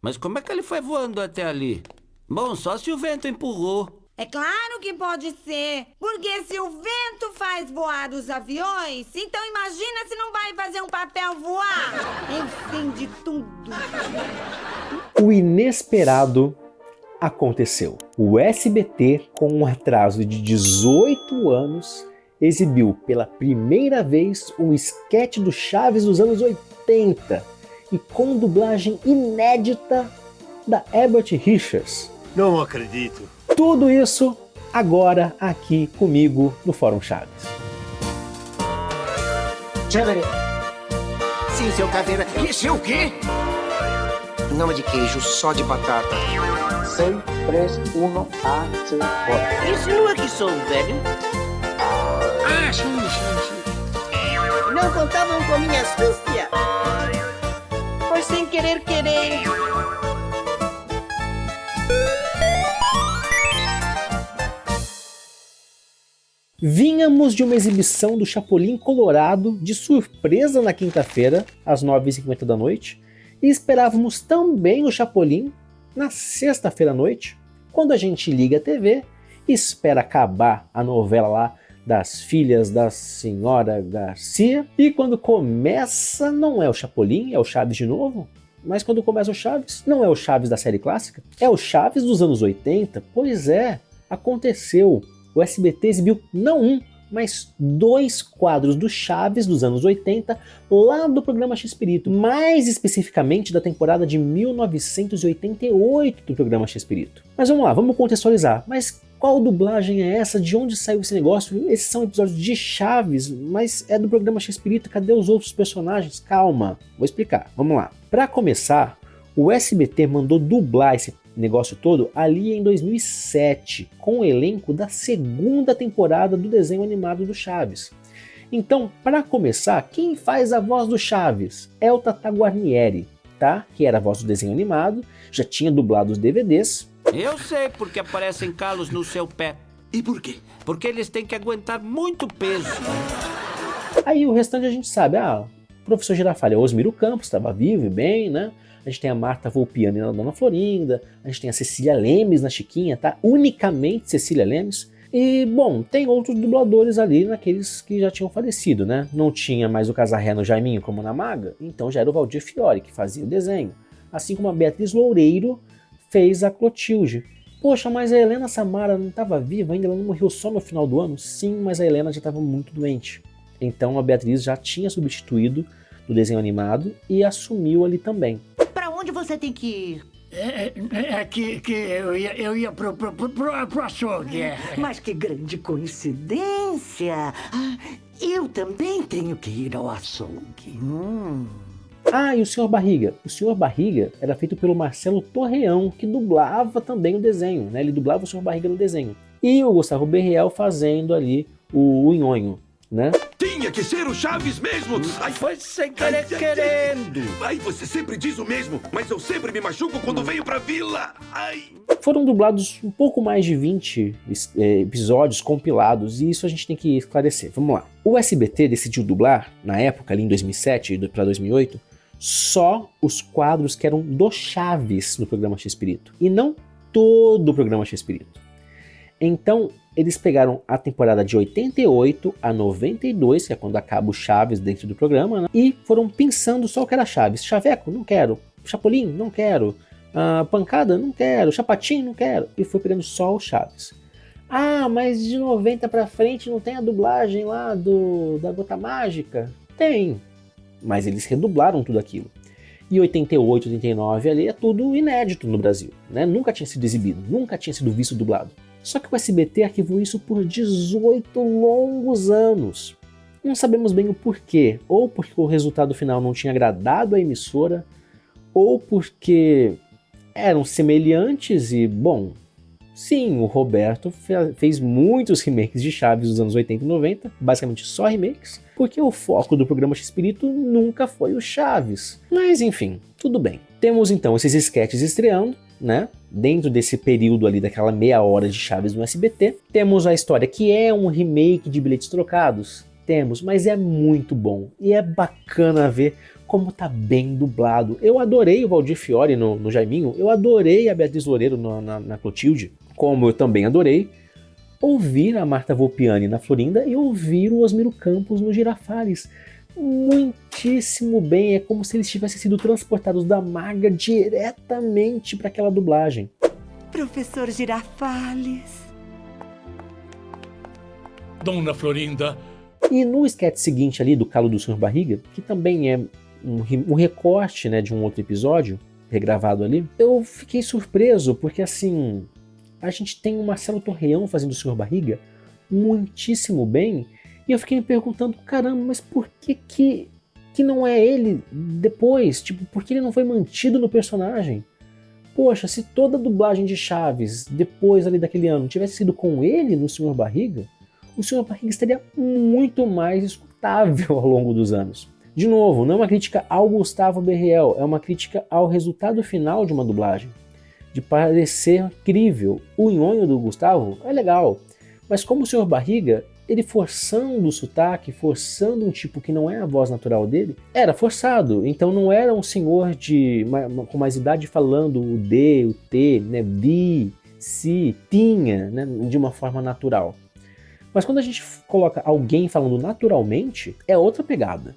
Mas como é que ele foi voando até ali? Bom, só se o vento empurrou. É claro que pode ser, porque se o vento faz voar os aviões, então imagina se não vai fazer um papel voar. Enfim, de tudo. O inesperado aconteceu. O SBT, com um atraso de 18 anos, exibiu pela primeira vez um esquete do Chaves dos anos 80 e com dublagem inédita da Herbert Richards. Não acredito. Tudo isso agora aqui comigo no Fórum Chaves. Chévere. Sim, seu caveira. Isso é o quê? Não é de queijo, só de batata. 6, 3, 1, A, C, bora. Isso não é que sou velho? Ah, sim. Não contavam com minha astúcia? Foi sem querer querer. Vínhamos de uma exibição do Chapolin Colorado de surpresa na quinta-feira, às 9h50 da noite, e esperávamos também o Chapolin na sexta-feira à noite, quando a gente liga a TV e espera acabar a novela lá das filhas da senhora Garcia, e quando começa não é o Chapolin, é o Chaves de novo, mas quando começa o Chaves, não é o Chaves da série clássica, é o Chaves dos anos 80, pois é, aconteceu. O SBT exibiu não um, mas 2 quadros do Chaves dos anos 80 lá do programa X-Pirito, mais especificamente da temporada de 1988 do programa X-Pirito. Mas vamos lá, vamos contextualizar. Mas qual dublagem é essa? De onde saiu esse negócio? Esses são episódios de Chaves, mas é do programa X-Pirito, cadê os outros personagens? Calma, vou explicar, vamos lá. Para começar, o SBT mandou dublar esse negócio todo ali em 2007, com o elenco da segunda temporada do desenho animado do Chaves. Então, para começar, quem faz a voz do Chaves é o Tata Guarnieri, tá? Que era a voz do desenho animado, já tinha dublado os DVDs. Eu sei porque aparecem calos no seu pé. E por quê? Porque eles têm que aguentar muito peso. Aí o restante a gente sabe, o professor Girafales, Osmiro Campos, estava vivo e bem, né? A gente tem a Marta Volpiani na Dona Florinda, a gente tem a Cecília Lemes na Chiquinha, tá? Unicamente Cecília Lemes. E, bom, tem outros dubladores ali naqueles que já tinham falecido, né? Não tinha mais o Casarré no Jaiminho como na Maga, então já era o Valdir Fiore que fazia o desenho. Assim como a Beatriz Loureiro fez a Clotilde. Poxa, mas a Helena Samara não estava viva ainda, ela não morreu só no final do ano? Sim, mas a Helena já estava muito doente. Então a Beatriz já tinha substituído no desenho animado e assumiu ali também. Pra onde você tem que ir? Que eu ia pro açougue. Mas que grande coincidência! Eu também tenho que ir ao açougue. E o Sr. Barriga? O Sr. Barriga era feito pelo Marcelo Torreão, que dublava também o desenho, né? Ele dublava o Sr. Barriga no desenho. E o Gustavo Berriel fazendo ali o Nhonho, né? Tinha que ser o Chaves mesmo! Ai, Foi sem querer querendo. Ai, você sempre diz o mesmo, mas eu sempre me machuco quando venho pra vila! Ai! Foram dublados um pouco mais de 20 episódios compilados, e isso a gente tem que esclarecer. Vamos lá. O SBT decidiu dublar, na época, ali em 2007 para 2008, só os quadros que eram do Chaves no programa X-Pirito, e não todo o programa X-Pirito. Então, eles pegaram a temporada de 88 a 92, que é quando acaba o Chaves dentro do programa, né? E foram pensando só o que era Chaves. Chaveco, não quero. Chapolin, não quero. Pancada, não quero. Chapatinho, não quero. E foi pegando só o Chaves. Mas de 90 pra frente não tem a dublagem lá da Gota Mágica? Tem. Mas eles redublaram tudo aquilo. E 88, 89 ali é tudo inédito no Brasil, né? Nunca tinha sido exibido, nunca tinha sido visto dublado. Só que o SBT arquivou isso por 18 longos anos. Não sabemos bem o porquê, ou porque o resultado final não tinha agradado a emissora, ou porque eram semelhantes e, bom, sim, o Roberto fez muitos remakes de Chaves dos anos 80 e 90, basicamente só remakes, porque o foco do programa X-Pirito nunca foi o Chaves. Mas enfim, tudo bem. Temos então esses sketches estreando, né? Dentro desse período ali daquela meia hora de Chaves no SBT. Temos a história que é um remake de Bilhetes Trocados. Temos, mas é muito bom. E é bacana ver como tá bem dublado. Eu adorei o Valdir Fiore no Jaiminho, eu adorei a Beatriz Loureiro na Clotilde, como eu também adorei ouvir a Marta Volpiani na Florinda e ouvir o Osmiro Campos no Girafales. Muitíssimo bem, é como se eles tivessem sido transportados da Maga diretamente para aquela dublagem. Professor Girafales. Dona Florinda. E no sketch seguinte ali do Calo do Sr. Barriga, que também é um recorte, né, de um outro episódio, regravado ali, eu fiquei surpreso, porque assim, a gente tem o Marcelo Torreão fazendo o Sr. Barriga muitíssimo bem, e eu fiquei me perguntando, caramba, mas por que não é ele depois? Tipo, por que ele não foi mantido no personagem? Poxa, se toda a dublagem de Chaves, depois ali daquele ano, tivesse sido com ele no Sr. Barriga, o Sr. Barriga estaria muito mais escutável ao longo dos anos. De novo, não é uma crítica ao Gustavo Berriel, é uma crítica ao resultado final de uma dublagem. De parecer incrível. O nhonho do Gustavo é legal, mas como o Sr. Barriga, ele forçando o sotaque, forçando um tipo que não é a voz natural dele, era forçado. Então não era um senhor com mais idade falando o D, o T, né, vi, se, tinha, né, de uma forma natural. Mas quando a gente coloca alguém falando naturalmente, é outra pegada.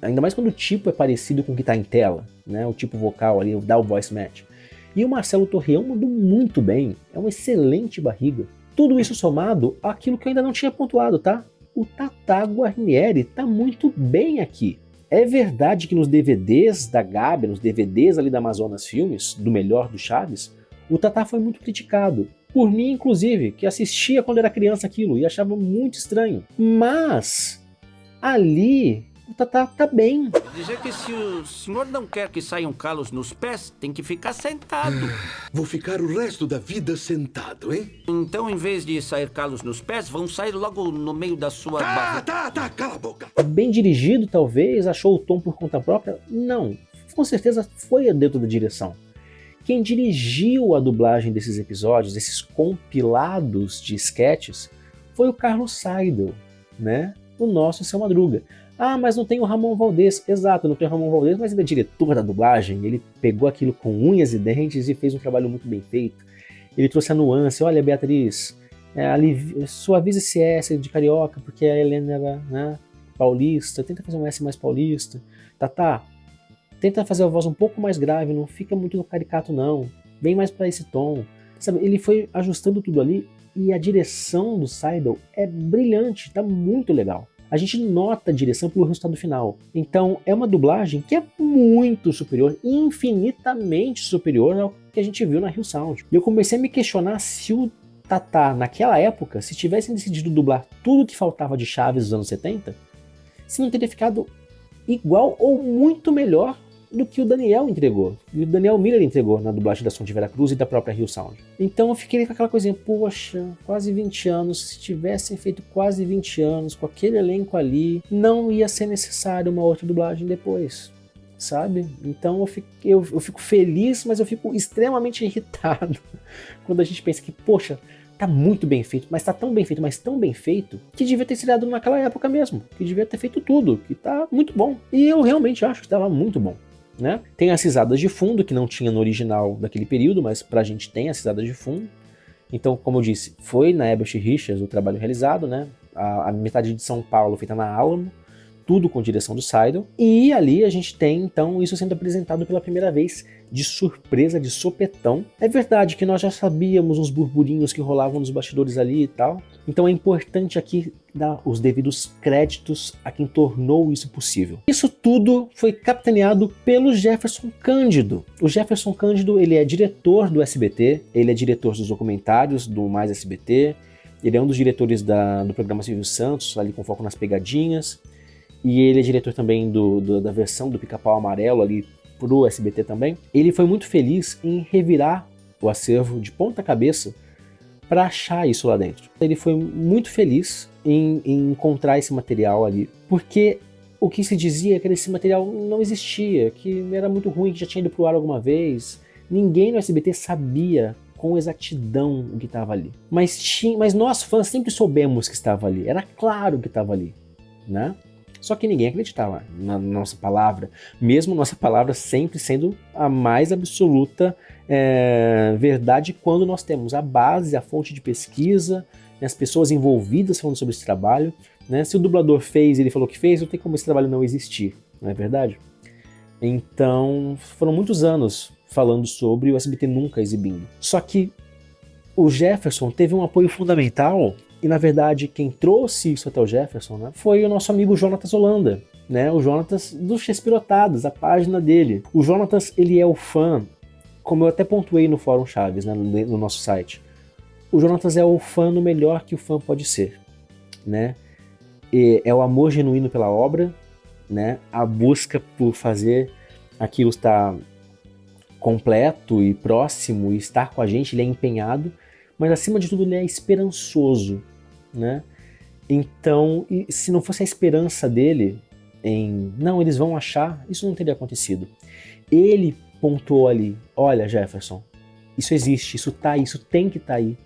Ainda mais quando o tipo é parecido com o que está em tela, né? O tipo vocal ali, dá o voice match. E o Marcelo Torreão mandou muito bem, é um excelente Barriga. Tudo isso somado àquilo que eu ainda não tinha pontuado, tá? O Tata Guarnieri tá muito bem aqui. É verdade que nos DVDs da Gabi, nos DVDs ali da Amazonas Filmes, do melhor do Chaves, o Tata foi muito criticado. Por mim, inclusive, que assistia quando era criança aquilo e achava muito estranho. Mas, ali, o Tata tá bem. Dizer que se o senhor não quer que saiam calos nos pés, tem que ficar sentado. Vou ficar o resto da vida sentado, hein? Então, em vez de sair calos nos pés, vão sair logo no meio da sua barriga. Tá, cala a boca. Bem dirigido, talvez, achou o tom por conta própria? Não, com certeza foi dentro da direção. Quem dirigiu a dublagem desses episódios, desses compilados de sketches, foi o Carlos Seidel, né? O nosso Seu Madruga. Ah, mas não tem o Ramon Valdez. Exato, não tem o Ramon Valdez, mas ele é diretor da dublagem. Ele pegou aquilo com unhas e dentes e fez um trabalho muito bem feito. Ele trouxe a nuance. Olha, Beatriz, suaviza esse S de carioca, porque a Helena era, né, paulista. Tenta fazer um S mais paulista. Tá. Tenta fazer a voz um pouco mais grave, não fica muito caricato não. Vem mais para esse tom. Sabe, ele foi ajustando tudo ali e a direção do Seidel é brilhante, tá muito legal. A gente nota a direção pelo resultado final. Então é uma dublagem que é muito superior, infinitamente superior ao que a gente viu na Rio Sound. E eu comecei a me questionar se o Tata, naquela época, se tivessem decidido dublar tudo que faltava de Chaves dos anos 70, se não teria ficado igual ou muito melhor do que o Daniel entregou, e o Daniel Miller entregou na dublagem da Som de Veracruz e da própria Rio Sound. Então eu fiquei com aquela coisinha, poxa, quase 20 anos, se tivessem feito quase 20 anos com aquele elenco ali, não ia ser necessário uma outra dublagem depois, sabe? Então eu fico feliz, mas eu fico extremamente irritado quando a gente pensa que, poxa, tá muito bem feito, mas tá tão bem feito, mas tão bem feito, que devia ter sido naquela época mesmo, que devia ter feito tudo, que tá muito bom. E eu realmente acho que tava muito bom. Né? Tem as risadas de fundo, que não tinha no original daquele período, mas pra gente tem as risadas de fundo. Então, como eu disse, foi na Ebert Richards o trabalho realizado, né? A metade de São Paulo feita na Alamo, tudo com direção do Seidel. E ali a gente tem, então, isso sendo apresentado pela primeira vez de surpresa, de sopetão. É verdade que nós já sabíamos uns burburinhos que rolavam nos bastidores ali e tal. Então é importante aqui dar os devidos créditos a quem tornou isso possível. Isso tudo foi capitaneado pelo Jefferson Cândido. O Jefferson Cândido, ele é diretor do SBT, ele é diretor dos documentários do Mais SBT, ele é um dos diretores do programa Silvio Santos, ali com foco nas pegadinhas, e ele é diretor também da versão do Pica-Pau Amarelo ali pro SBT também. Ele foi muito feliz em revirar o acervo de ponta cabeça para achar isso lá dentro. Ele foi muito feliz em encontrar esse material ali, porque o que se dizia é que esse material não existia, que era muito ruim, que já tinha ido pro ar alguma vez. Ninguém no SBT sabia com exatidão o que estava ali. Mas nós fãs sempre soubemos que estava ali, era claro que estava ali, né? Só que ninguém acreditava na nossa palavra, mesmo nossa palavra sempre sendo a mais absoluta verdade quando nós temos a base, a fonte de pesquisa, né, as pessoas envolvidas falando sobre esse trabalho. Né? Se o dublador fez, ele falou que fez, não tem como esse trabalho não existir, não é verdade? Então, foram muitos anos falando sobre o SBT nunca exibindo. Só que o Jefferson teve um apoio fundamental, e na verdade quem trouxe isso até o Jefferson, né, foi o nosso amigo Jonatas Holanda, né, o Jonatas do Chespirotadas, a página dele. O Jonatas, ele é o fã, como eu até pontuei no Fórum Chaves, né, no nosso site, o Jonatas é o fã no melhor que o fã pode ser, né? E é o amor genuíno pela obra, né? A busca por fazer aquilo estar completo e próximo e estar com a gente, ele é empenhado, mas acima de tudo ele é esperançoso, né? Então, se não fosse a esperança dele em, não, eles vão achar, isso não teria acontecido. Ele pontuou ali, olha, Jefferson, isso existe, isso tá aí, isso tem que estar aí.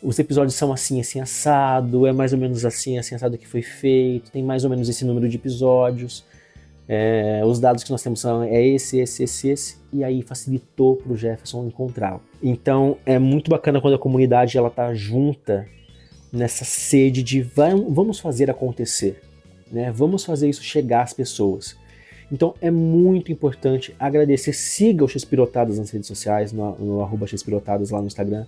Os episódios são assim, assim, assado, é mais ou menos assim, assim, assado que foi feito, tem mais ou menos esse número de episódios, os dados que nós temos são esse, e aí facilitou para o Jefferson encontrá-lo. Então é muito bacana quando a comunidade ela tá junta nessa sede de vamos fazer acontecer, né? Vamos fazer isso chegar às pessoas. Então é muito importante agradecer, siga o Chespirotadas nas redes sociais, no @Chespirotadas lá no Instagram.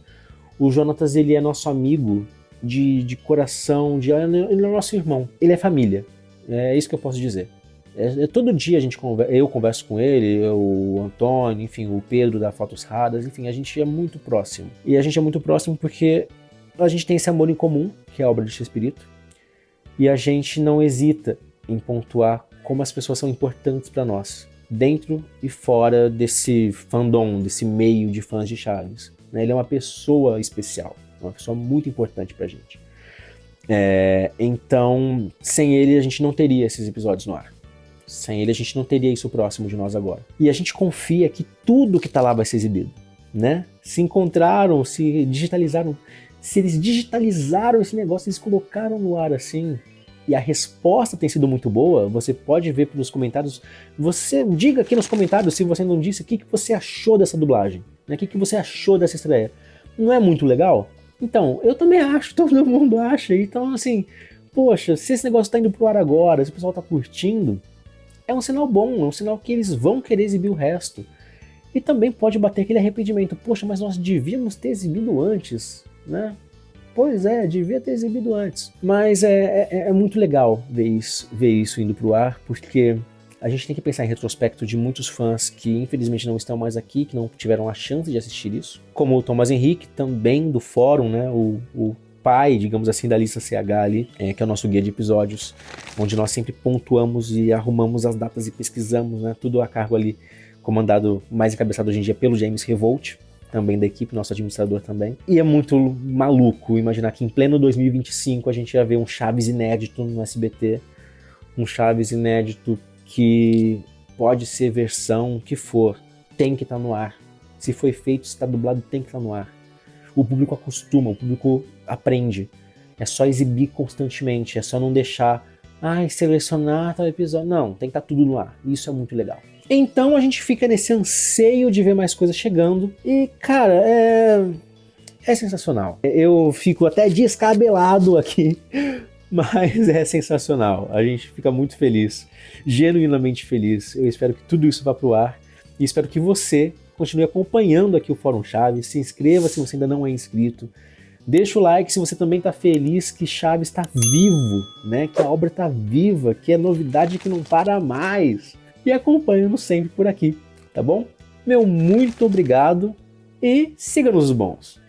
O Jonatas, ele é nosso amigo de coração, ele é nosso irmão, ele é família, é isso que eu posso dizer. Todo dia eu converso com ele, o Antônio, enfim, o Pedro da Fotos Raras, enfim, a gente é muito próximo. E a gente é muito próximo porque a gente tem esse amor em comum, que é a obra de Chespirito, e a gente não hesita em pontuar como as pessoas são importantes para nós, dentro e fora desse fandom, desse meio de fãs de Chaves. Ele é uma pessoa especial, uma pessoa muito importante pra gente. Então, sem ele a gente não teria esses episódios no ar. Sem ele a gente não teria isso próximo de nós agora. E a gente confia que tudo que tá lá vai ser exibido, né? Se encontraram, se digitalizaram, se eles digitalizaram esse negócio, eles colocaram no ar assim, e a resposta tem sido muito boa, você pode ver pelos comentários, você diga aqui nos comentários, se você não disse, o que você achou dessa dublagem. O que você achou dessa estreia? Não é muito legal? Então, eu também acho, todo mundo acha. Então, assim, poxa, se esse negócio tá indo pro ar agora, se o pessoal tá curtindo, é um sinal bom, é um sinal que eles vão querer exibir o resto. E também pode bater aquele arrependimento. Poxa, mas nós devíamos ter exibido antes, né? Pois é, devia ter exibido antes. Mas é muito legal ver isso indo pro ar, porque a gente tem que pensar em retrospecto de muitos fãs que infelizmente não estão mais aqui, que não tiveram a chance de assistir isso. Como o Thomas Henrique, também do fórum, né? O pai, digamos assim, da lista CH ali, que é o nosso guia de episódios, onde nós sempre pontuamos e arrumamos as datas e pesquisamos, né? Tudo a cargo ali, comandado, mais encabeçado hoje em dia pelo James Revolt, também da equipe, nosso administrador também. E é muito maluco imaginar que em pleno 2025 a gente ia ver um Chaves inédito no SBT, um Chaves inédito que pode ser versão que for, tem que estar no ar. Se foi feito, se está dublado, tem que estar no ar. O público acostuma, o público aprende. É só exibir constantemente, é só não deixar, selecionar tal episódio. Não, tem que estar tudo no ar. Isso é muito legal. Então a gente fica nesse anseio de ver mais coisas chegando. E, cara, é sensacional. Eu fico até descabelado aqui, mas é sensacional. A gente fica muito feliz, genuinamente feliz. Eu espero que tudo isso vá pro ar e espero que você continue acompanhando aqui o Fórum Chaves. Se inscreva se você ainda não é inscrito. Deixa o like se você também está feliz que Chaves está vivo, né? Que a obra está viva, que é novidade que não para mais. E acompanhe-nos sempre por aqui, tá bom? Meu muito obrigado e siga-nos os bons.